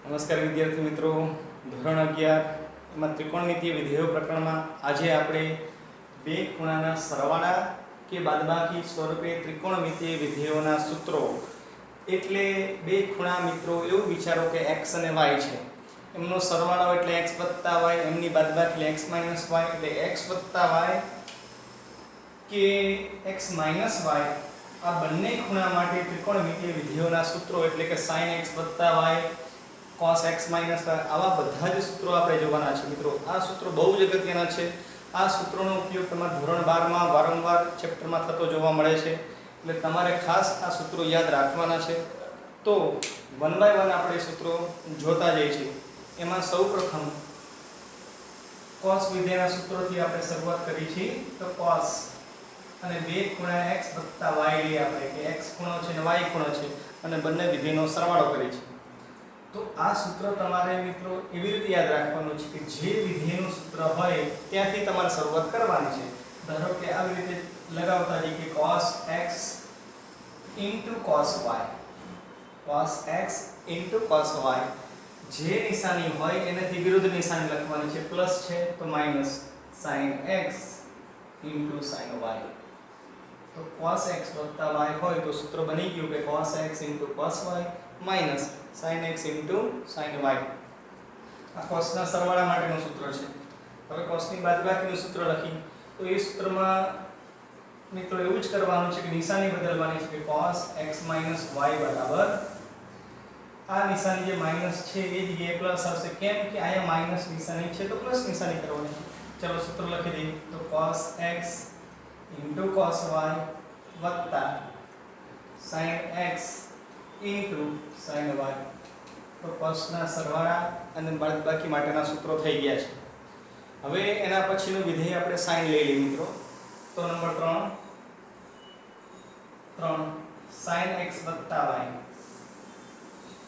નમસ્કાર વિદ્યાર્થી મિત્રો, ધોરણ 11 એમાં ત્રિકોણમિતીય વિધેયો પ્રકરણમાં આજે આપણે બે ખૂણાના સરવાળા કે બાદબાકી સ્વરૂપે ત્રિકોણમિતીય વિધેયોના સૂત્રો એટલે બે ખૂણા મિત્રો એવું વિચારો કે x અને y છે, એમનો સરવાળો એટલે x y, એમની બાદબાકી એટલે x y, એટલે x y કે x y આ બંને ખૂણા માટે ત્રિકોણમિતીય વિધેયોના સૂત્રો એટલે કે sin x y cos x minus y આવા બધા જ સૂત્રો આપણે જોવાના છે મિત્રો। આ સૂત્રો બહુ જ અગત્યના છે। આ સૂત્રોનો ઉપયોગ તમારા ધોરણ 12 માં વારંવાર ચેપ્ટરમાં થતો જોવા મળે છે, એટલે તમારે ખાસ આ સૂત્રો યાદ રાખવાના છે। તો 1 by 1 આપણે સૂત્રો જોતા જઈએ છીએ। એમાં સૌપ્રથમ cos વિધેયના સૂત્રોથી આપણે શરૂઆત કરી છે। તો cos અને બે ખૂણા x y લઈએ આપણે કે x ખૂણો છે અને y ખૂણો છે અને બંને વિધેયનો સરવાળો કરીએ છીએ। તો આ સૂત્ર તમારે મિત્રો એવી રીતે યાદ રાખવાનું છે કે જે વિધેયનું સૂત્ર હોય ત્યાંથી તમારે શરૂઆત કરવાની છે। ધારો કે આવી રીતે લગાવતા જઈએ કે cos x cos y, cos x cos y, જે નિશાની હોય એનાથી વિરુદ્ધ નિશાની લખવાની છે, પ્લસ છે તો minus sin x sin y। તો cos x y હોય તો સૂત્ર બની ગયું કે cos x cos y minus sin x sin y। આ cos ના સરવાળા માટેનું સૂત્ર છે। હવે cos ની બાદબાકીનું સૂત્ર લખી તો એ સૂત્રમાં મિત્રો એવું જ કરવાનું છે કે નિશાની બદલવાની છે કે cos x y બરાબર આ નિશાની જે માઈનસ છે એ જગ્યાએ પ્લસ આવશે, કેમ કે અહીંયા માઈનસ નિશાની છે તો પ્લસ નિશાની કરવાની છે। ચલો સૂત્ર લખી દઈએ તો cos x cos y વત્તા sin x sin y। તો cos ના સરવાળા અને બાદબાકી માટેના સૂત્રો થઈ ગયા છે। હવે એના પછીનું વિધેય આપણે sin લઈ લઈએ મિત્રો। તો નંબર 3 sin x y।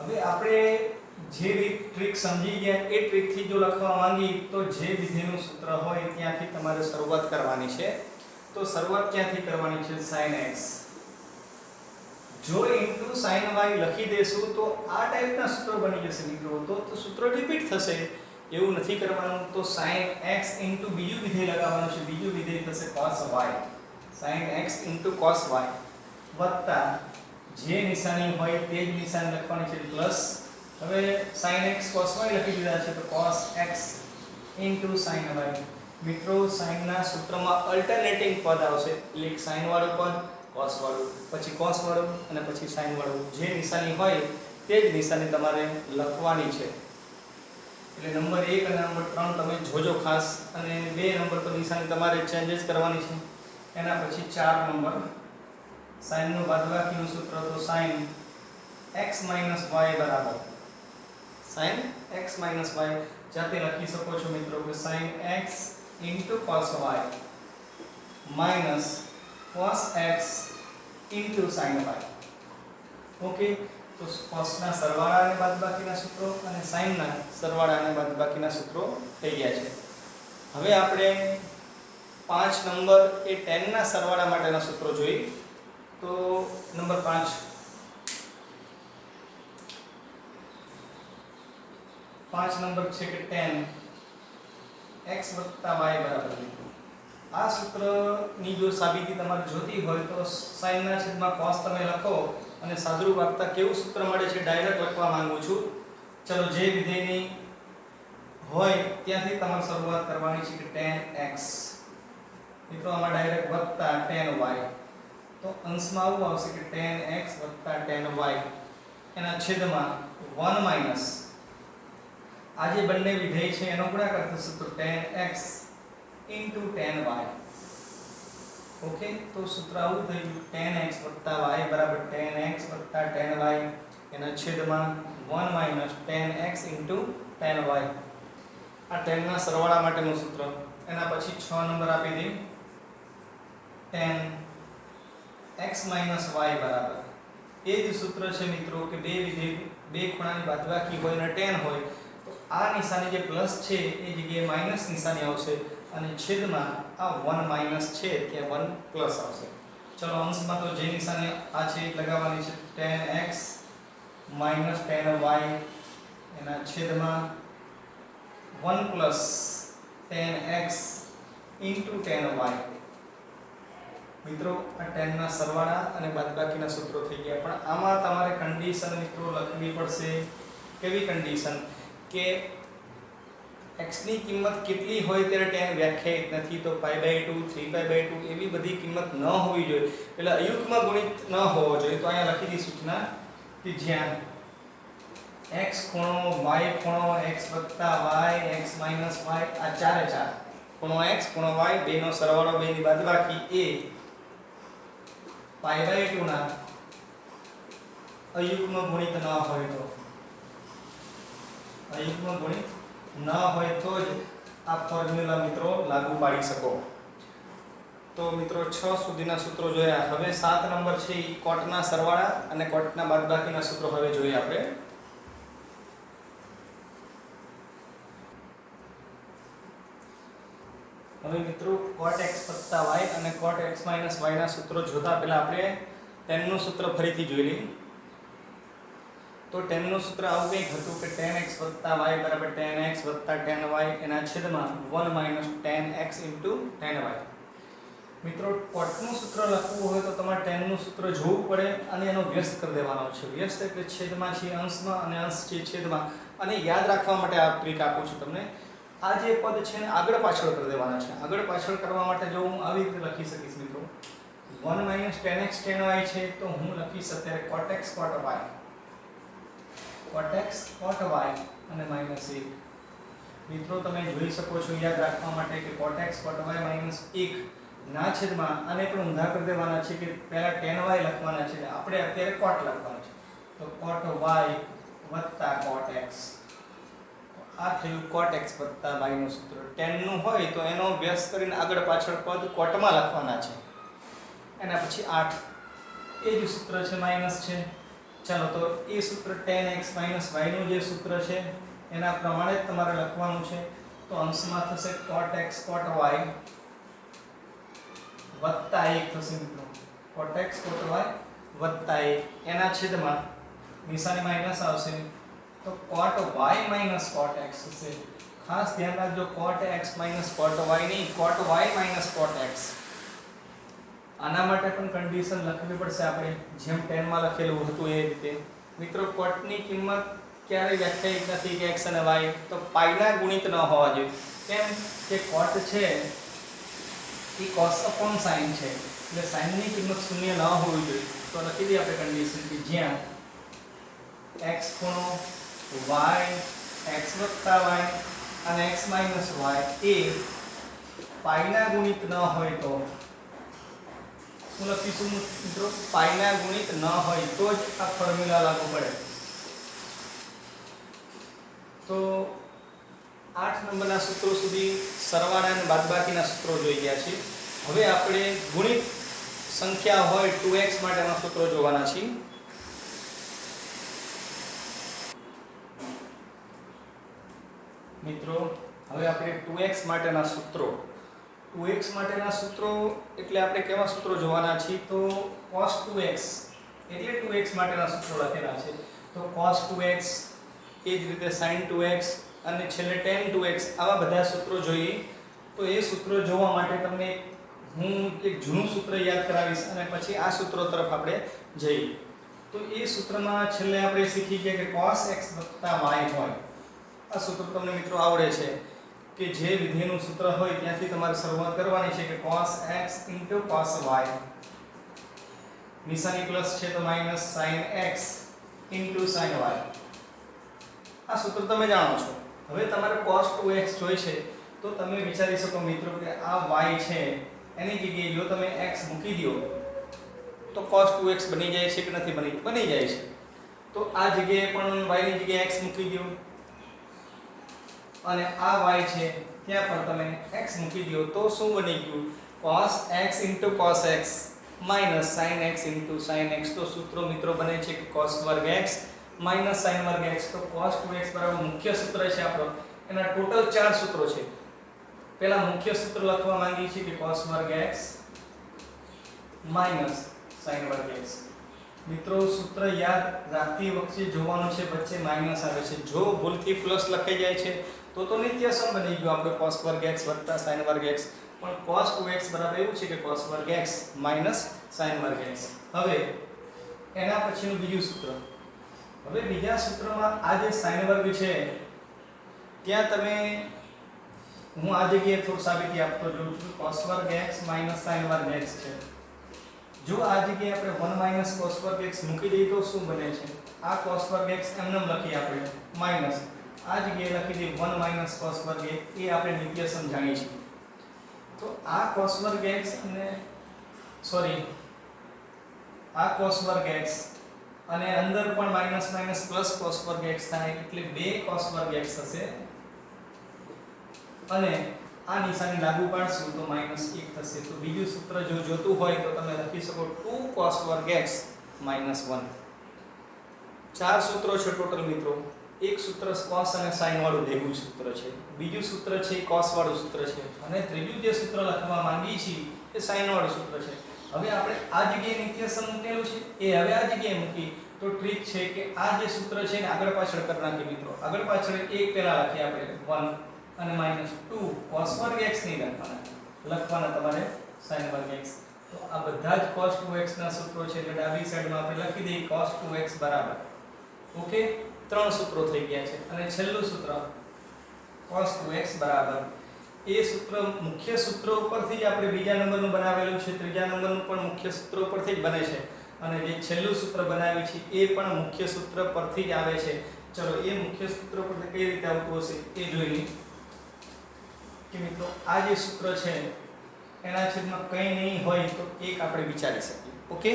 હવે આપણે જે ટ્રીક સમજી ગયા એ ટ્રીકથી જો લખવા માંગી તો જે વિધેયનું સૂત્ર હોય ત્યાંથી તમારે શરૂઆત કરવાની છે। તો શરૂઆત ક્યાંથી કરવાની છે? sin x જો sin y લખી દેશું તો આ ટાઈપના સૂત્રો બની જશે મિત્રો। તો સૂત્ર રિપીટ થશે, એવું નથી કરવાનું। તો sin x બીજું વિધેય લગાવવાનું છે, બીજું વિધેય થશે cos y, sin x cos y વત્તા જે નિશાની હોય તે જ નિશાની લખવાની છે, પ્લસ હવે sin x cos y લખી દીધા છે તો cos x sin y। મિત્રો sin ના સૂત્રમાં અલ્ટરનેટિંગ પદ આવશે, એટલે sin વાળું પદ, cos વાળું, પછી cos વાળું અને પછી sin વાળું, જે નિશાની હોય તે જ નિશાની તમારે લખવાની છે। એટલે નંબર 1 અને નંબર 3 તમે જોજો ખાસ, અને 2 નંબર પર નિશાની તમારે ચેન્જીસ કરવાની છે। એના પછી 4 નંબર sin નું બાદબાકીનું સૂત્ર તો sin x y બરાબર sin x y જાતે લખી શકો છો મિત્રો કે sin x cos y minus cos x sin y। Okay, તો cos ના સરવાળા અને બાદબાકીના સૂત્રો અને sin ના સરવાળા અને બાદબાકીના સૂત્રો થઈ ગયા છે। હવે આપણે 5 નંબર એ tan ના સરવાળા માટેના સૂત્રો જોઈએ। તો નંબર 5 નંબર છે કે tan x y બરાબર। આ સૂત્રની જો સાબિતી તમારે જોતી હોય તો sin ના છેદમાં cos તમે લખો અને સાદુરૂપ આપતા કેવું સૂત્ર મળે છે ડાયરેક્ટ લખવા માંગુ છું। ચલો જે વિધેયની હોય ત્યાંથી તમારે શરૂઆત કરવાની છે કે tan x મિત્રો આમાં ડાયરેક્ટ વત્તા tan y, તો અંશમાં આવું આવશે કે tan x tan y એના છેદમાં 1 માઈનસ આ જે બંને વિધેય છે એનો ગુણાકાર થશે તો tan x tan y। Okay, તો સૂત્ર આવું થયું tan x y બરાબર tan x tan y એના છેદમાં 1 minus tan x tan y। આ tan ના સરવાળા માટેનું સૂત્ર। એના પછી 6 નંબર આપી દઈએ tan x y બરાબર એ જ સૂત્ર છે મિત્રો કે બે ખૂણાની બાદબાકી હોય અને tan હોય તો આ નિશાની જે પ્લસ છે એ જગ્યાએ માઈનસ નિશાની આવશે અને છેદમાં આ 1 માઈનસ છે ત્યાં 1 પ્લસ આવશે। ચલો અંશમાં તો જે નિશાની આ છે લગાવવાની છે tan x tan y એના છેદમાં 1 plus tan x into tan y. મિત્રો આ tan ના સરવાળા અને બાદબાકીના સૂત્રો થઈ ગયા, પણ આમાં તમારે કન્ડિશન મિત્રો લખવી પડશે. કેવી કન્ડિશન? કે x ની કિંમત કેટલી હોય ત્યારે tan વ્યાખ્યાયિત નથી, તો π/2 3π/2 એવી બધી કિંમત ન હોવી જોઈએ, એટલે અયુગ્મ ગુણિત ન હોવો જોઈએ. તો અહીંયા લખી દી સૂચના કે જ્યાં x ખૂણો y ખૂણો x y x y આ ચારે ચાર ખૂણો x ખૂણો y બેનો સરવાળો બેની બાદબાકી એ π/2 ના અયુગ્મ ગુણિત ન હોય તો, અયુગ્મ ગુણિત ન હોય તો જ આ ફોર્મ્યુલા મિત્રો લાગુ પાડી શકો. તો મિત્રો 6 સુધીના સૂત્રો જોયા. હવે 7 નંબર છે ઈ કોટના સરવાળા અને કોટના બાદબાકીના સૂત્રો હવે જોઈએ આપણે. હવે મિત્રો cot x y અને cot x y ના સૂત્રો જોતા પહેલા આપણે tan નું સૂત્ર ફરીથી જોઈ લઈએ. તો tan નું સૂત્ર આવું કંઈક હતું કે tan x y બરાબર tan x tan y એના છેદમાં 1 tan x tan y. મિત્રો cot નું સૂત્ર લખવું હોય તો તમારે tan નું સૂત્ર જોવું પડે અને એનો વ્યસ્ત કરી દેવાનો છે. વ્યસ્ત એટલે છેદમાં છે અંશમાં અને અંશ છે છેદમાં. અને યાદ રાખવા માટે આ ટ્રીક આપું છું તમને. આ જે પદ છે ને આગળ પાછળ કરી દેવાના છે. આગળ પાછળ કરવા માટે જો હું આવી રીતે લખી શકીશ મિત્રો 1 tan x tan y છે, તો હું લખીશ અત્યારે cot x cot y અને -1. મિત્રો તમે જોઈ શકો છો યાદ રાખવા માટે કે cot x cot y -1 ના છેદમાં આને પણ ઊંધા કરી દેવાના છે કે પહેલા tan y લખવાના છે, આપણે અત્યારે cot લખવાનું છે. તો cot y cot x આ થયું cot x y નું સૂત્ર. tan નું હોય તો એનો વ્યસ્ત કરીને આગળ પાછળ પદ કોટમાં લખવાના છે. એના પછી 8 એ જ સૂત્ર છે માઈનસ છે. ચાલો તો એ સૂત્ર tan x y નું જે સૂત્ર છે એના પ્રમાણે જ તમારે લખવાનું છે. તો અંશમાં થશે cot x cot y વત્તા 1 થશે મિત્રો. cot x cot y વત્તા 1 એના છેદમાં નિશાની માઈનસ આવશે તો cot y cot x થશે. ખાસ ધ્યાન રાખજો cot x cot y નહીં, cot y cot x. આના માટે પણ કન્ડિશન લખવી પડશે આપણે, જેમ 10 માં લખેલું હતું એ રીતે. મિત્રો cot ની કિંમત ક્યારે વ્યાખ્યાયિત નથી કે x અને y, તો પાઈ ના ગુણિત ન હોવા જોઈએ. કેમ કે cot છે એ cos upon sin છે, એટલે sin ની કિંમત શૂન્ય ન હોવી જોઈએ. તો લખી દઈએ આપણે કન્ડિશન કે જ્યાં x ખૂણો y x y અને x y એ પાઈ ના ગુણિત ન હોય તો હું લખીશું મિત્રો પાઈ ના ગુણિત ન હોય તો જ આ ફોર્મ્યુલા લાગુ પડે. તો 8 નંબરના સૂત્રો સુધી સરવાળા અને બાદબાકીના સૂત્રો જોઈ ગયા છે. હવે આપણે ગુણિત સંખ્યા હોય 2x માટેના સૂત્રો જોવાના છે. મિત્રો હવે આપણે 2x માટેના સૂત્રો એટલે આપણે કેવા સૂત્રો જોવાના છે? તો cos 2x એટલે 2x માટેના સૂત્રો લખેલા છે. તો cos 2x એ જ રીતે sin 2x અને છેલ્લે tan 2x આવા બધા સૂત્રો જોઈએ. તો એ સૂત્રો જોવા માટે તમને હું એક જૂનું સૂત્ર યાદ કરાવીશ અને પછી આ સૂત્રો તરફ આપણે જઈએ. તો એ સૂત્રમાં છેલ્લે આપણે શીખી ગયા કે cos x y હોય. આ સૂત્ર તમને મિત્રો આવડે છે કે જે વિધેયનું સૂત્ર હોય ત્યાંથી તમારે શરૂઆત કરવાની છે કે cos x cos y નિશાની પ્લસ છે તો minus sin x sin y. આ સૂત્ર તમે જાણો છો. હવે તમારે cos 2x જોઈ છે તો તમે વિચારી શકો મિત્રો કે આ y છે એની જગ્યાએ જો તમે x મૂકી દો તો cos 2x બની જાય છે કે નથી બની જાય છે. તો આ જગ્યાએ પણ y ની જગ્યાએ x મૂકી દો અને આ y છે ત્યાં પણ તમે x મૂકી દો તો શું બની ગયું? cos x cos x sin x sin x. તો સૂત્રો મિત્રો બને છે કે cos વર્ગ x sin વર્ગ x. તો cos 2x બરાબર મુખ્ય સૂત્ર છે આપણો. એના ટોટલ 4 સૂત્રો છે. પહેલા મુખ્ય સૂત્ર લખવા માંગીએ છીએ કે cos વર્ગ x sin વર્ગ x. મિત્રો સૂત્ર યાદ રાખતી વખતે જોવાનું છે, વચ્ચે માઈનસ આવે છે. જો ભૂલથી પ્લસ લખાઈ જાય છે તો નિત્યસમ બની ગયું આપણે cos વર્ગ x sin વર્ગ x. પણ cos 2x બરાબર એવું છે કે cos વર્ગ x sin વર્ગ x. હવે એના પછીનું બીજું સૂત્ર. હવે બીજા સૂત્રમાં આ જે sin વર્ગ છે ત્યાં તમે હું આ જગ્યાએ થોડું સાબિતી આપતો જોઉં છું. cos વર્ગ x sin વર્ગ x છે. જો આ જગ્યાએ આપણે 1 cos વર્ગ x મૂકી દઈએ તો શું બને છે? આ cos વર્ગ x એમને લખી આપણે માઈનસ, આ જગ્યાએ લખી દઈએ 1 cos વર્ગ x. એ આપણે નિત્યસમ જાણીએ છીએ. તો આ cos વર્ગ x અને આ cos વર્ગ x અને અંદર પણ માઈનસ પ્લસ cos વર્ગ x થાય એટલે 2 cos વર્ગ x થશે. અને આ નિશાની લાગુ પાડશું તો -1 થશે. તો બીજું સૂત્ર જો જોતું હોય તો તમે લખી શકો 2 cos વર્ગ x -1. ચાર સૂત્રો છે ટોટલ મિત્રો. એક સૂત્ર cos અને sin વાળું ભેગું સૂત્ર છે, બીજું સૂત્ર છે cos વાળું સૂત્ર છે, અને ત્રીજું જે સૂત્ર લખવા માંગીએ છીએ એ sin વાળું સૂત્ર છે. હવે આપણે આ જગ્યાએ નિત્યસમ મૂકેલું છે એ હવે આ જગ્યાએ મૂકી તો ટ્રીક છે કે આ જે સૂત્ર છે ને આગળ પાછળ કરી નાખીએ મિત્રો. આગળ પાછળ એક પહેલા લખીએ આપણે 1 અને -2 cos વર્ગ x નહીં લખવાના તમારે sin વર્ગ x. તો આ બધા જ cos 2x ના સૂત્રો છે એટલે ડાબી સાઈડમાં આપણે લખી દઈએ cos 2x બરાબર. ઓકે, ત્રણ સૂત્રો થઈ ગયા છે. અને છેલ્લું સૂત્ર cos 2x બરાબર. એ સૂત્ર મુખ્ય સૂત્ર ઉપરથી જ આપણે બીજા નંબરનું બનાવેલું છે, ત્રીજા નંબરનું પણ મુખ્ય સૂત્ર ઉપરથી જ બને છે, અને જે છેલ્લું સૂત્ર બનાવ્યું છે એ પણ મુખ્ય સૂત્ર પરથી જ આવે છે. ચલો એ મુખ્ય સૂત્ર પરથી કઈ રીતે આવતું હશે એ જોઈ લઈએ. કે મિત્રો આ જે સૂત્ર છે એના છેદમાં કંઈ નહીં હોય તો એક આપણે વિચારી શકીએ. ઓકે,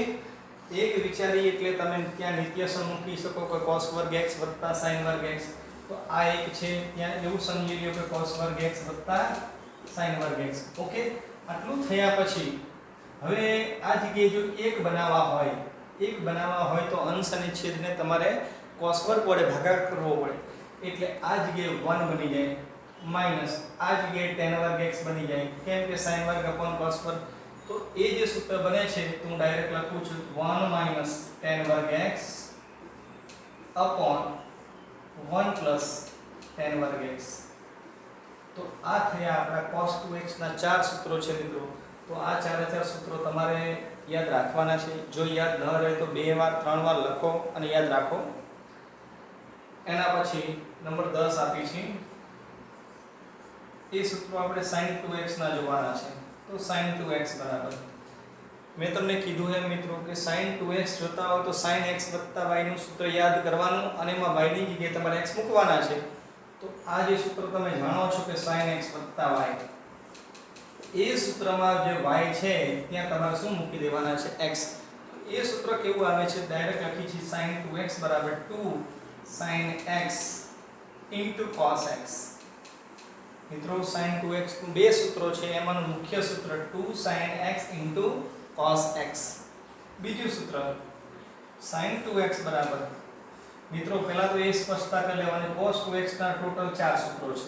એક વિચારીએ એટલે તમે ત્યાં નિત્યસમ મૂકી શકો કે cos વર્ગ x sin વર્ગ x. તો આ એક છે, ત્યાં એવું સમજી લ્યો કે cos વર્ગ x sin વર્ગ x. ઓકે, આટલું થયા પછી હવે આ જગ્યાએ જો એક બનાવવા હોય તો અંશ અને છેદને તમારે cos વર્ગ વડે ભાગાકાર કરવો પડે. એટલે આ જગ્યાએ 1 બની જાય માઈનસ આ જગ્યાએ tan વર્ગ x બની જાય. કેમ કે sin વર્ગ cos વર્ગ. તો એ જે સૂત્ર બને છે તો હું ડાયરેક્ટ લખું છું 1 tan વર્ગ x 1 tan વર્ગ x. તો આ થયા આપણા cos 2x ના ચાર સૂત્રો છે મિત્રો. તો આ ચાર સૂત્રો તમારે યાદ રાખવાના છે. જો યાદ ન રહે તો 2 વાર 3 વાર લખો અને યાદ રાખો. એના પછી નંબર 10 આપી છે એ સૂત્રો આપણે sin 2x ના જોવાના છે. તો sin 2x બરાબર મેં તમને કીધું એમ મિત્રો કે sin 2x જોતા હોય તો sin x y નું સૂત્ર યાદ કરવાનું અને એમાં y ની જગ્યાએ તમારે x મૂકવાના છે. તો આ જે સૂત્ર તમે જાણો છો કે sin x y, એ સૂત્રમાં જે y છે ત્યાં તમારે શું મૂકી દેવાના છે x. એ સૂત્ર કેવું આવે છે ડાયરેક્ટ લખી છે sin 2x બરાબર 2 sin x cos x. મિત્રો sin 2x નું બે સૂત્રો છે, એમાંનું મુખ્ય સૂત્ર 2 sin x cos x. બીજું સૂત્ર sin 2x બરાબર મિત્રો પહેલા તો એ સ્પષ્ટતા કરી લેવાની cos 2x ના ટોટલ 4 સૂત્રો છે.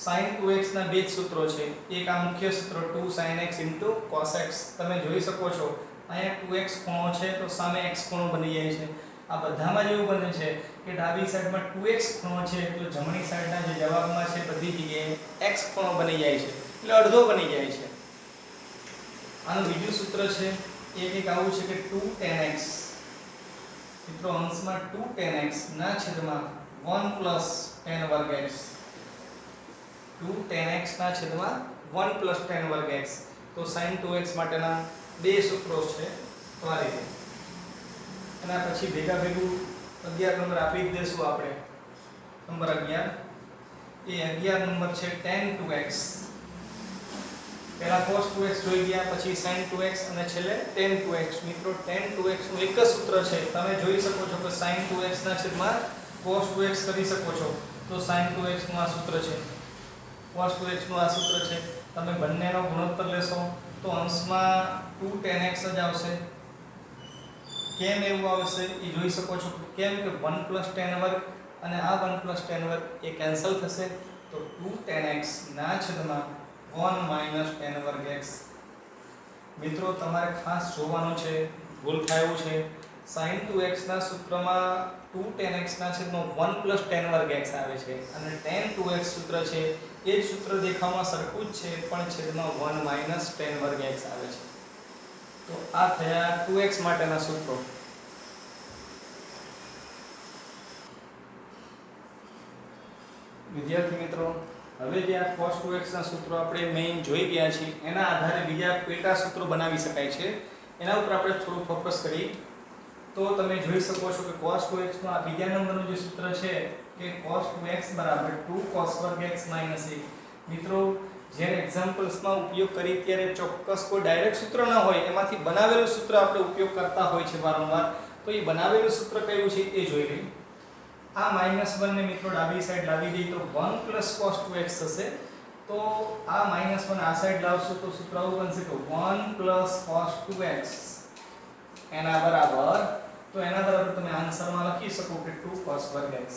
sin 2x ના બે જ સૂત્રો છે. એક આ મુખ્ય સૂત્ર 2 sin x cos x. તમે જોઈ શકો છો અહીંયા 2x ખૂણો છે તો સામે x ખૂણો બની જાય છે. આ બધામાં જેવું બને છે કે ડાબી સાઈડમાં 2x ખૂણો છે તો જમણી સાઈડના જે જવાબમાં છે બધી જગ્યાએ x ખૂણો બની જાય છે, એટલે અડધો બની જાય છે. આનું બીજું સૂત્ર છે એ એક આવું છે કે 2 tan x. મિત્રો અંશમાં 2 tan x ના છેદમાં 1 tan વર્ગ x. 2 tan x ના છેદમાં 1 tan વર્ગ x. તો sin 2x માટેના બે સૂત્રો છે. તો આ રીતે એના પછી ભેગું 11 નંબર આપી દેશું આપણે. નંબર 11 એ 11 નંબર છે tan 2x. પહેલા cos 2x જોઈ ગયા, પછી sin 2x અને છેલ્લે tan 2x. મિત્રો tan 2x નું એક જ સૂત્ર છે. તમે જોઈ શકો છો કે sin 2x ના છેદમાં cos 2x કરી શકો છો. તો sin 2x નું આ સૂત્ર છે, cos 2x નું આ સૂત્ર છે. તમે બંનેનો ગુણોત્તર લેશો તો અંશમાં 2 tan x જ આવશે. કેમ એવું આવશે એ જોઈ શકો છો. કેમ કે 1 tan વર્ગ અને આ 1 tan વર્ગ એ કેન્સલ થશે. તો 2 tan x ના છેદમાં 1 tan વર્ગ x. મિત્રો તમારે ખાસ જોવાનું છે ભૂલ થાય એવું છે. sin 2x ના સૂત્રમાં 2 tan x ના છેદમાં 1 plus tan વર્ગ x આવે છે અને tan 2x સૂત્ર છે એ જ સૂત્ર દેખાવમાં સરખું જ છે પણ છેદમાં 1 minus tan વર્ગ x આવે છે. તો આ થયા 2x માટેના સૂત્રો. વિદ્યાર્થી મિત્રો, હવે જે આ cos 2x ના સૂત્રો આપણે મેઈન જોઈ ગયા છીએ એના આધારે બીજા પેટા સૂત્રો બનાવી શકાય છે. એના ઉપર આપણે થોડું ફોકસ કરી તો તમે જોઈ શકો છો કે cos 2x નું આ બીજા નંબરનું જે સૂત્ર છે કે cos 2x બરાબર 2 cos વર્ગ x minus 1. મિત્રો, જ્યારે એક્ઝામ્પલ્સમાં ઉપયોગ કરી ત્યારે ચોક્કસ કોઈ ડાયરેક્ટ સૂત્ર ન હોય, એમાંથી બનાવેલું સૂત્ર આપણે ઉપયોગ કરતા હોય છે વારંવાર. તો એ બનાવેલું સૂત્ર કયું છે એ જોઈ લઈએ. આ -1 ને મિત્રો ડાબી સાઈડ લાવી દઈએ તો 1 plus cos 2x થશે. તો આ -1 આ સાઈડ લાવશો તો સૂત્ર આવું બનશે કે 1 plus cos 2x એના બરાબર, તો એના બરાબર તમે આન્સરમાં લખી શકો કે 2 cos વર્ગ x.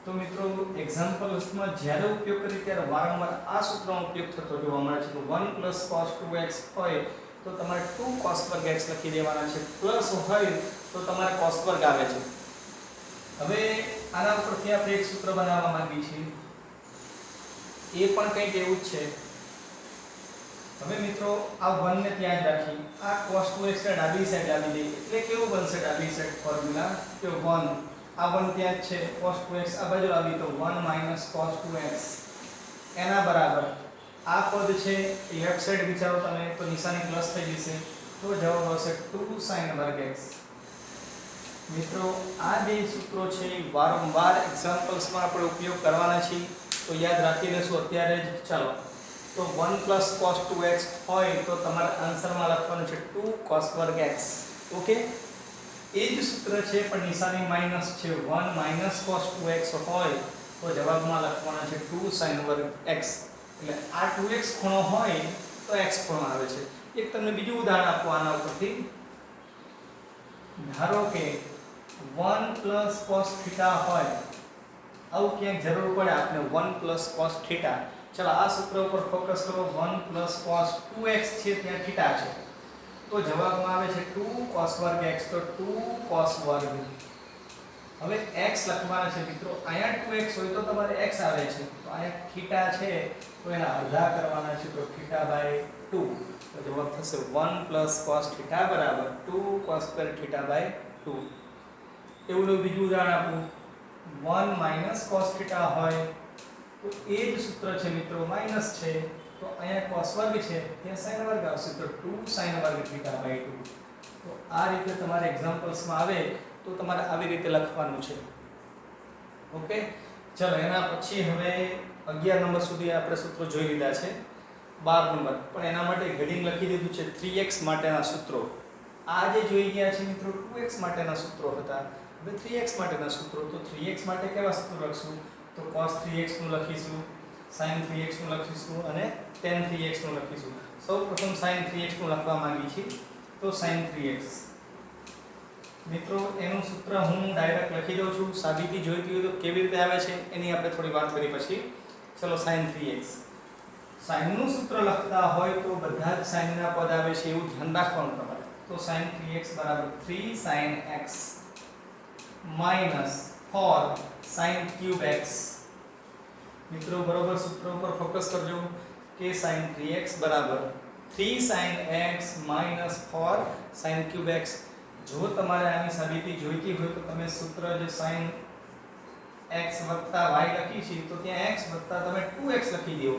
તો મિત્રો, એક્ઝામ્પલ્સમાં જ્યારે ઉપયોગ કરી ત્યારે વારંવાર આ સૂત્રનો ઉપયોગ થતો જોવા મળે છે. તો 1 plus cos 2x હોય તો તમારે 2 cos વર્ગ x લખી દેવાના છે. પ્લસ હોય તો તમારે cos વર્ગ આવે છે. હવે આના ઉપરથી આપણે એક સૂત્ર બનાવવા માંગીએ છીએ. એ પણ કંઈક એવું જ છે. હવે મિત્રો, આ 1 ને ત્યાં જ રાખી આ cos 2x ને ડાબી સાઈડ લાવી દઈએ એટલે કેવું બનશે ડાબી સાઈડ ફોર્મ્યુલા કે 1 આ 1 ત્યાં જ છે, cos 2x આ બાજુ લાવી તો 1 minus cos 2x એના બરાબર આ પદ છે એ લેફ્ટ સાઈડ વિચારો તમે તો નિશાની પ્લસ થઈ જશે. તો જવાબ આવશે 2 sin વર્ગ x. મિત્રો, આ બે સૂત્રો છે વારંવાર એક્ઝામ્પલ્સમાં આપણે ઉપયોગ કરવાના છે તો યાદ રાખી લેશું અત્યારે જ. ચાલો, તો 1 plus cos 2x હોય તો તમારે આન્સરમાં લખવાનું છે 2 cos વર્ગ x. ઓકે, એ જ સૂત્ર છે પણ નિશાની માઈનસ છે. 1 minus cos 2x હોય તો જવાબમાં લખવાના છે 2 sin વર્ગ x. એટલે આ 2x ખૂણો હોય તો x ખૂણો આવે છે. એક તમને બીજું ઉદાહરણ આપું આના ઉપરથી. ધારો કે 1 plus cos θ હોય, આવું ક્યાંક જરૂર પડે આપણે 1 plus cos θ. ચાલો આ સૂત્ર ઉપર ફોકસ કરો. 1 plus cos 2x છે ત્યાં θ છે તો જવાબમાં આવે છે 2 cos વર્ગ x. તો 2 cos વર્ગ. હવે x લખવાના છે મિત્રો. અહીંયા 2x હોય તો તમારે x આવે છે તો અહીંયા θ છે તો એના અડધા કરવાના છે તો θ/2. તો જવાબ થશે 1 plus cos θ બરાબર 2 cos square θ/2. એવું બીજું ઉદાહરણ આપું. 1 minus cos θ હોય તો એ જ સૂત્ર છે મિત્રો, માઈનસ છે તો અહીંયા cos વર્ગ છે ત્યાં sin વર્ગ આવશે તો 2 sin વર્ગ θ/2. તો આ રીતે તમારે એક્ઝામ્પલ્સમાં આવે તો તમારે આવી રીતે લખવાનું છે. ઓકે, ચલો એના પછી હવે 11 નંબર સુધી આપણે સૂત્રો જોઈ લીધા છે. 12 નંબર પણ એના માટે હેડિંગ લખી દીધું છે 3x માટેના સૂત્રો. આ જે જોઈ ગયા છે મિત્રો 2x માટેના સૂત્રો હતા. હવે 3x માટેના સૂત્રો. તો 3x માટે કેવા સૂત્રો લખશું? તો cos 3x નું લખીશું, sin 3x નું લખીશું અને tan 3x નું લખીશું. સૌપ્રથમ sin 3x નું લખવા માંગીએ છીએ તો sin 3x. મિત્રો, એનું સૂત્ર હું ડાયરેક્ટ લખી દઉં છું. સાબિતી જોઈતી હોય તો કેવી રીતે આવે છે એની આપણે થોડી વાત કરી પછી. ચલો, sin 3x. sin નું સૂત્ર લખતા હોય તો બધા જ sin ના પદ આવે છે એવું ધ્યાન રાખવાનું તમારે. તો sin 3x બરાબર 3 sin x minus 4 sin cube x. મિત્રો, બરોબર સૂત્ર ઉપર ફોકસ કરજો કે sin 3x બરાબર 3 sin x minus 4 sin cube x. જો તમારે આની સાબિતી જોઈતી હોય તો તમે સૂત્ર જે sin x વત્તા y લખી છે તો ત્યાં x વત્તા તમે 2x લખી દો.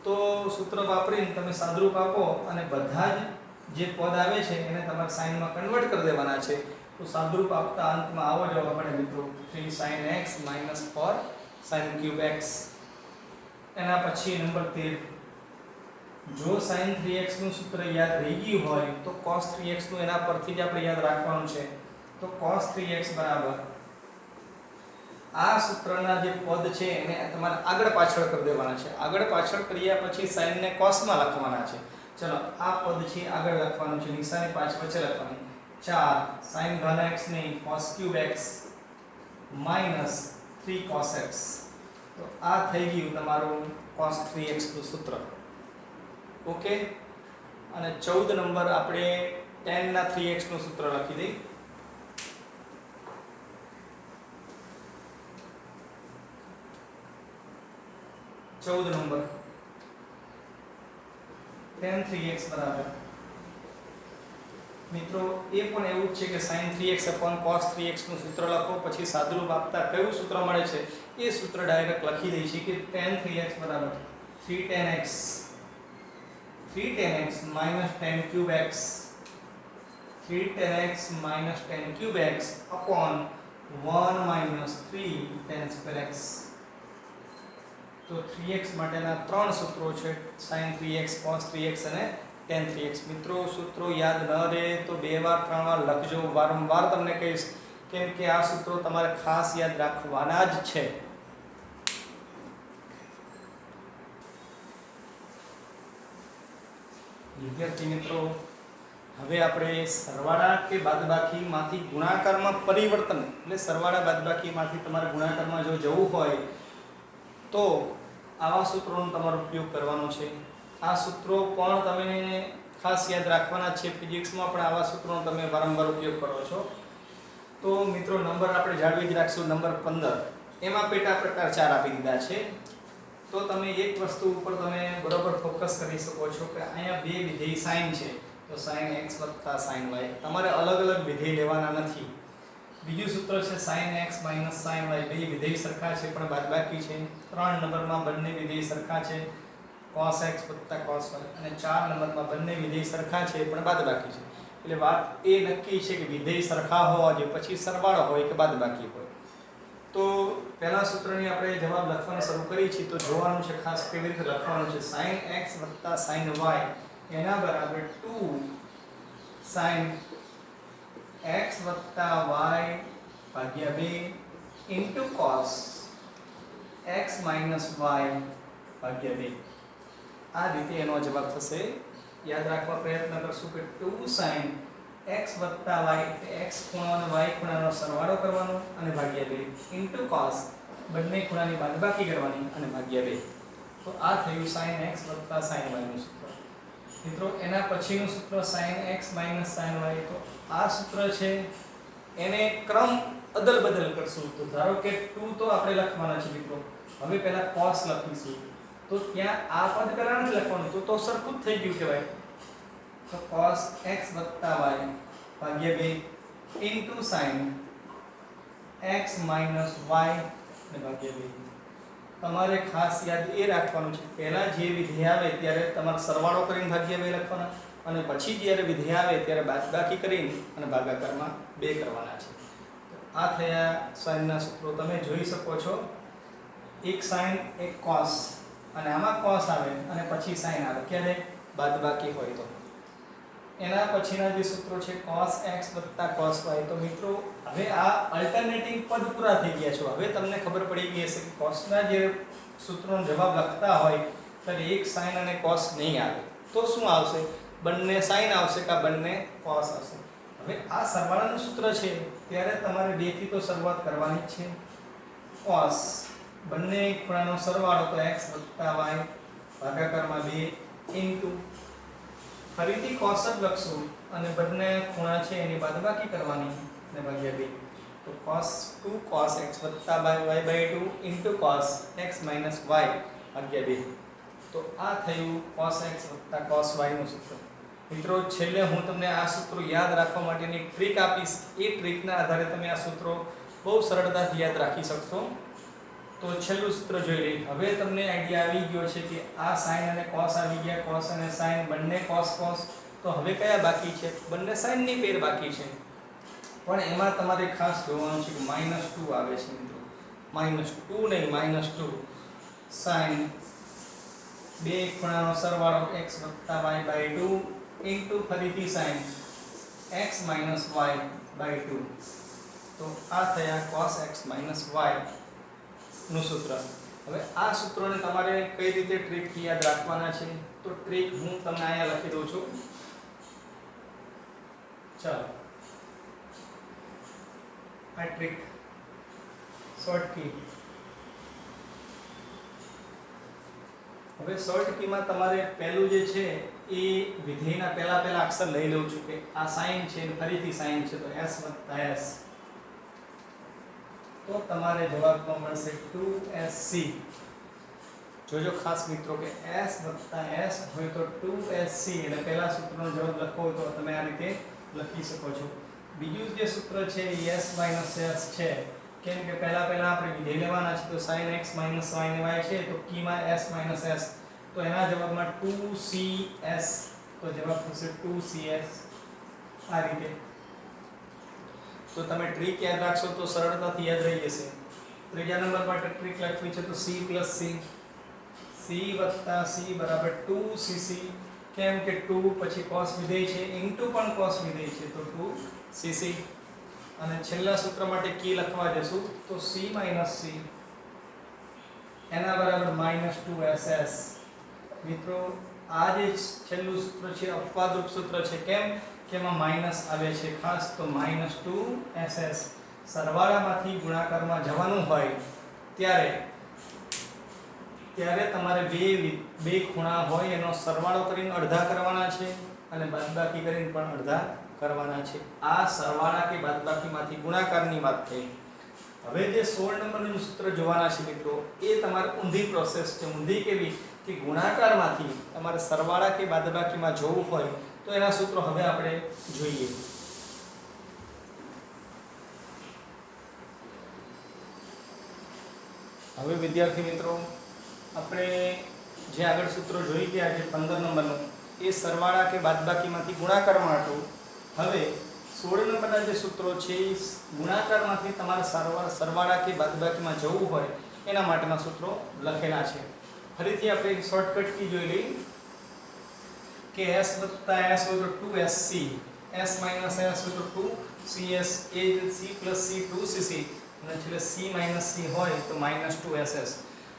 તો સૂત્ર વાપરીને તમે સાદરૂપ આપો અને બધા જ જે પદ આવે છે એને તમારે sin માં કન્વર્ટ કરી દેવાના છે. તો સાદરૂપ આપતા અંતમાં આવો જવાબ મળે મિત્રો 3 sin x minus 4 sin cube x. એના પછી નંબર 13. જો sin 3x નું સૂત્ર યાદ રહી ગયું હોય તો cos 3x નું એના પરથી જ આપણે યાદ રાખવાનું છે. તો cos 3x બરાબર આ સૂત્રના જે પદ છે એને તમારે આગળ પાછળ કરી દેવાના છે. આગળ પાછળ કર્યા પછી sin ને cos માં લખવાના છે. ચલો, આ પદ છે આગળ લખવાનું છે, નિશાની પાછળ વચ્ચે લખવાની. 4 sin ઘન x નહીં cos cube x minus 3 cos x. તો આ થઈ ગયું તમારું cos 3x નું સૂત્ર. ઓકે, અને 14 નંબર આપણે tan ના 3x નું સૂત્ર લખી દઈ. 14 નંબર tan 3x બરાબર મિત્રો એ પણ એવું જ છે કે sin 3x cos 3x નું સૂત્ર લખો, પછી સાદુરૂપ આપતા કયું સૂત્ર મળે છે એ સૂત્ર ડાયરેક્ટ લખી દઈ છે કે tan 3x બરાબર 3 tan x minus tan cube x 3 tan x minus tan cube x upon 1 minus 3 tan square x. તો 3x માટેના ત્રણ સૂત્રો છે, sin 3x cos 3x અને tan 3x. મિત્રો સૂત્રો યાદ ન રહે તો બે વાર ત્રણ વાર લખજો, વારંવાર તમને કહીશ કેમ કે આ સૂત્રો તમારે ખાસ યાદ રાખવાના જ છે. વિદ્યાર્થી મિત્રો હવે આપણે સરવાળા કે બાદબાકીમાંથી ગુણાકારમાં પરિવર્તન, એટલે સરવાળા બાદબાકીમાંથી તમારે ગુણાકારમાં જો જવું હોય તો આવા સૂત્રોનો તમારો ઉપયોગ કરવાનો છે. આ સૂત્રો પણ તમે ખાસ યાદ રાખવાના છે. ફિઝિક્સમાં પણ આવા સૂત્રોનો તમે વારંવાર ઉપયોગ કરો છો. તો મિત્રો નંબર આપણે જાળવી જ રાખશું. નંબર 15 એમાં પેટા પ્રકાર 4 આપી દીધા છે. તો તમે એક વસ્તુ ઉપર તમે બરોબર ફોકસ કરી શકો છો કે અહીંયા બે વિધેય sin છે, તો sin x sin y. તમારે અલગ અલગ વિધેય લેવાના નથી. બીજું સૂત્ર છે sin x sin y. બે વિધેય સરખા છે પણ બાદબાકી છે. 3 નંબરમાં બંને વિધેય સરખા છે, cos x cos y. અને 4 નંબરમાં બંને વિધેય સરખા છે પણ બાદબાકી છે. એટલે વાત એ નક્કી છે કે વિધેય સરખા હોવા જોઈએ, પછી સરવાળો હોય કે બાદબાકી હોય. તો પહેલા સૂત્રની આપણે જવાબ લખવાનું શરૂ કરી છે, તો જોવાનું છે ખાસ કેવી રીતે લખવાનું છે. sin x sin y એના બરાબર 2 sin x y ભાગ્યા 2 into cos x minus y ભાગ્યા 2. આ રીતે એનો જવાબ થશે. યાદ રાખવા પ્રયત્ન કરશું કે 2 sin x y એટલે x ખૂણો અને y ખૂણાનો સરવાળો કરવાનો અને ભાગ્યા 2 into cos બંને ખૂણાની બાદબાકી કરવાની અને ભાગ્યા 2. તો આ થયું sin x sin y નું સૂત્ર. મિત્રો એના પછીનું સૂત્ર sin x sin y. તો આ સૂત્ર છે એને ક્રમ અદલ બદલ કરશું. તો ધારો કે 2 તો આપણે લખવાના છે મિત્રો, હવે પહેલા cos લખીશું. તો ત્યાં આ પદ પહેલા નથી લખવાનું, તો સરખું જ થઈ ગયું કહેવાય. તો cos x y ભાગ્યા 2 into sin x minus y ને ભાગ્યા 2. તમારે ખાસ યાદ એ રાખવાનું છે પહેલા જે વિધેય આવે ત્યારે તમારે સરવાળો કરીને ભાગ્યા 2 લખવાના, અને પછી જ્યારે વિધેય આવે ત્યારે બાદબાકી કરીને અને ભાગાકારમાં 2 કરવાના છે. તો આ થયા sin ના સૂત્રો. તમે જોઈ શકો છો એક sin એક cos, અને આમાં cos આવે અને પછી sin આવે ક્યારે બાદબાકી હોય તો. એના પછીના જે સૂત્રો છે cos x cos y. તો મિત્રો હવે આ અલ્ટરનેટિવ પદ પૂરા થઈ ગયા છે. હવે તમને ખબર પડી ગઈ હશે કે cos ના જે સૂત્રોનો જવાબ લખતા હોય ત્યારે એક sin અને cos નહીં આવે, તો શું આવશે? બંને sin આવશે કે બંને cos આવશે. હવે આ સરવાળાનું સૂત્ર છે ત્યારે તમારે 2 થી તો શરૂઆત કરવાની જ છે. cos બંને ખૂણાનો સરવાળો તો x y ભાગાકારમાં 2 into ફરીથી cos જ લખશું અને બંને ખૂણા છે એની બાદબાકી કરવાની અને ભાગ્યા 2. તો cos 2 cos x y 2 into cos x minus y ભાગ્યા 2. તો આ થયું cos x cos y નું સૂત્ર. મિત્રો છેલ્લે હું તમને આ સૂત્રો યાદ રાખવા માટેની ટ્રીક આપીશ. એ ટ્રીકના આધારે તમે આ સૂત્રો બહુ સરળતાથી યાદ રાખી શકશો. તો છેલ્લું સૂત્ર જોઈ લઈએ. હવે તમને આઈડિયા આવી ગયો છે કે આ sin અને cos આવી ગયા, cos અને sin બંને cos. તો હવે કયા બાકી છે? બંને sin ની પેર બાકી છે. પણ એમાં તમારે ખાસ જોવાનું છે કે -2 આવે છે મિત્રો. -2 નહીં, -2 sin બે ખૂણાનો સરવાળો x y 2 into ફરીથી sin x minus y by 2. તો આ થયા cos x minus y નું સૂત્ર. હવે આ સૂત્રોને તમારે કઈ રીતે ટ્રીકથી યાદ રાખવાના છે? તો ટ્રીક હું તમને અહીંયા લખી દઉં છું. ચાલો આ ટ્રીક શોર્ટ કી. હવે શોર્ટ કીમાં તમારે પહેલું જે છે એ વિધેયના પહેલા અક્ષર લઈ લઉં છું કે આ સાઇન છે અને ફરીથી સાઇન છે, તો s + s, તો તમારે જવાબમાં મળશે 2sc. જોજો ખાસ મિત્રો કે s + s હોય તો 2sc, એટલે પહેલા સૂત્રનો જવાબ લખવો હોય તો તમે આ રીતે લખી શકો છો. બીજું જે સૂત્ર છે એ s - s છે, કેમ કે પહેલા આપણે વિધેય લેવાના છે, તો sin x - sin y છે, તો કીમાં s - s, તો એના જવાબમાં 2cs, તો જવાબ થશે 2cs. આ રીતે તો તમે ટ્રીક યાદ રાખશો તો સરળતાથી યાદ રહી જશે. ત્રીજા નંબર પર ટ્રીક લખવી છે તો c + c, c + c બરાબર 2cc, કેમ કે 2 પછી cos વિધેય છે ઇન્ટુ પણ cos વિધેય છે, તો 2cc. અને છેલ્લા સૂત્ર માટે કી લખવા જશું તો c - c એના બરાબર -2ss. મિત્રો આ જે છેલ્લું સૂત્ર છે અપવાદરૂપ સૂત્ર છે, કેમ કે એમાં માઈનસ આવે છે ખાસ, તો -2ss. સરવાળામાંથી ગુણાકારમાં જવાનું હોય ત્યારે તમારે બે ખૂણા હોય એનો સરવાળો કરીને અડધા કરવાના છે અને બાદબાકી કરીને પણ અડધા કરવાના છે. આ સરવાળા કે બાદબાકીમાંથી ગુણાકારની વાત થઈ. હવે જે 16 નંબરનું સૂત્ર જોવાના છે મિત્રો, એ તમારે ઊંધી પ્રોસેસ છે. ઊંધી કેવી કે ગુણાકારમાંથી તમારે સરવાળા કે બાદબાકીમાં જોવું હોય તો એના સૂત્રો હવે આપણે જોઈએ. હવે વિદ્યાર્થી મિત્રો, આપણે જે આગળ સૂત્રો જોઈ ગયા છે 15 નંબરનું, એ સરવાળા કે બાદબાકીમાંથી ગુણાકારમાં હતું. હવે 16 નંબરના જે સૂત્રો છે એ ગુણાકારમાંથી તમારે સરવાળા કે બાદબાકીમાં જવું હોય એના માટેના સૂત્રો લખેલા છે. ફરીથી આપણે શોર્ટકટ કી જોઈ લઈએ કે s + s હોય તો 2sc, s - s હોય તો 2cs, એ c + c 2cc, અને છેલ્લે c - c હોય તો -2ss.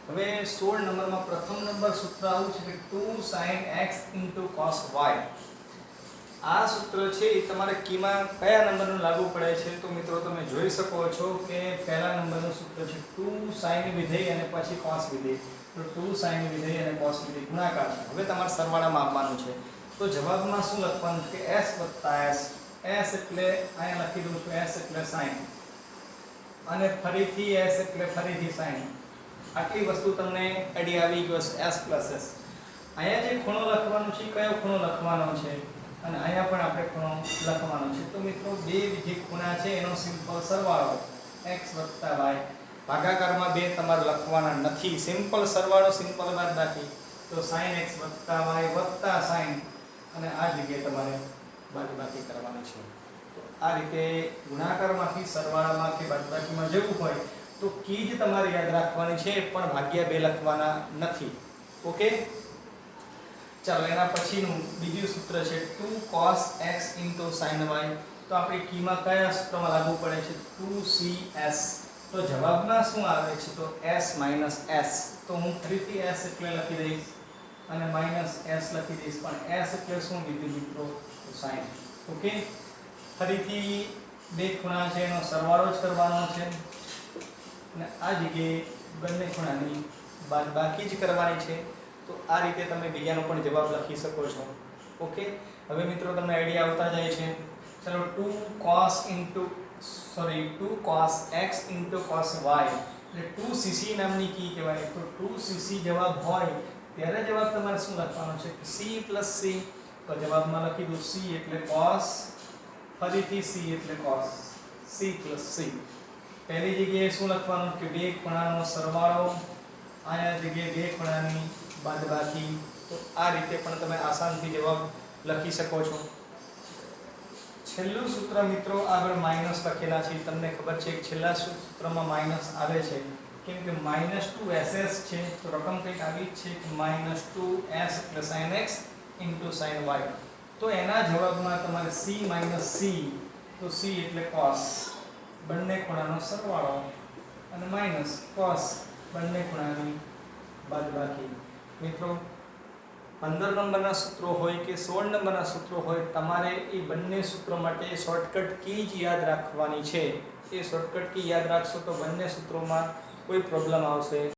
હવે 16 નંબરમાં પ્રથમ નંબર સૂત્ર આવું છે કે 2 sin x * cos y. આ સૂત્ર છે એ તમારે કીમાં કયા નંબરનું લાગુ પડે છે, તો મિત્રો તમે જોઈ શકો છો કે પહેલા નંબરનું સૂત્ર છે 2 sin વિધેય અને પછી cos વિધેય, તો 2 sin વિધેય અને cos વિધેય ગુણાકાર છે. હવે તમારે સરવાળામાં આપવાનું છે, તો જવાબમાં શું લખવાનું છે કે s + s, s એટલે અહીંયા લખી દઉં છું, s એટલે sin, અને ફરીથી s એટલે ફરીથી sin. આટલી વસ્તુ તમને આઈડી આવી ગયો છે. s + s અહીંયા જે ખૂણો લખવાનો છે કયો ખૂણો લખવાનો છે, અને અહીંયા પણ આપણે ખૂણો લખવાનો છે. તો મિત્રો બે જે ખૂણા છે એનો સિમ્પલ સરવાળો x + y, ભાગાકારમાં બે તમારે લખવાના નથી, સિમ્પલ સરવાળો, સિમ્પલ બાદબાકી, તો sin x + y + sin, અને આ જગ્યાએ તમારે બાદબાકી કરવાની છે. તો આ રીતે ગુણાકારમાંથી સરવાળામાં કે બાદબાકીમાં જવું હોય તો કી જ તમારે યાદ રાખવાની છે, પણ ભાગ્યા બે લખવાના નથી. ઓકે, ચાલો એના પછીનું બીજું સૂત્ર છે 2 cos x * sin y. તો આપણી કીમાં કયા સૂત્રમાં લાગુ પડે છે? 2cs. તો જવાબમાં શું આવે છે? તો s - s. તો હું ફરીથી s એટલે લખી દઈશ અને -s લખી દઈશ, પણ s એટલે શું કીધું મિત્રો? sin. ઓકે, ફરીથી બે ખૂણા છે એનો સરવાળો જ કરવાનો છે અને આ જગ્યાએ બંને ખૂણાની બાદબાકી જ કરવાની છે. તો આ રીતે તમે બીજાનો પણ જવાબ લખી શકો છો. ઓકે, હવે મિત્રો તમને આઈડિયા આવતા જાય છે. ચલો 2 cos x * cos y, એટલે 2cc નામની કી કહેવાય. તો 2cc જવાબ હોય ત્યારે જવાબ તમારે શું લખવાનો છે? c + c. તો જવાબમાં લખી દઉં c એટલે cos, ફરીથી c એટલે cos, c + c. પહેલી જગ્યાએ શું લખવાનું કે બે ખૂણાનો સરવાળો, આયા જગ્યાએ બે ખૂણાની બાદબાકી. તો આ રીતે પણ તમે આસાનથી જવાબ લખી શકો છો. છેલ્લું સૂત્ર મિત્રો આગળ માઈનસ લખેલા છે. તમને ખબર છે કે છેલ્લા સૂત્રમાં માઈનસ આવે છે કેમ કે -2ss છે, તો રકમ કંઈક આવી જ છે કે -2s એટલે sin x * sin y. તો એના જવાબમાં તમારે c - c, તો c એટલે cos, બંને ખૂણાનો સરવાળો, અને માઈનસ cos, બંને ખૂણાની બાદબાકી. મિત્રો 15 નંબરના સૂત્રો હોય કે 16 નંબરના સૂત્રો હોય, તમારે એ બંને સૂત્રો માટે શોર્ટકટ કી જ યાદ રાખવાની છે. એ શોર્ટકટ કી યાદ રાખશો તો બંને સૂત્રોમાં કોઈ પ્રોબ્લેમ આવશે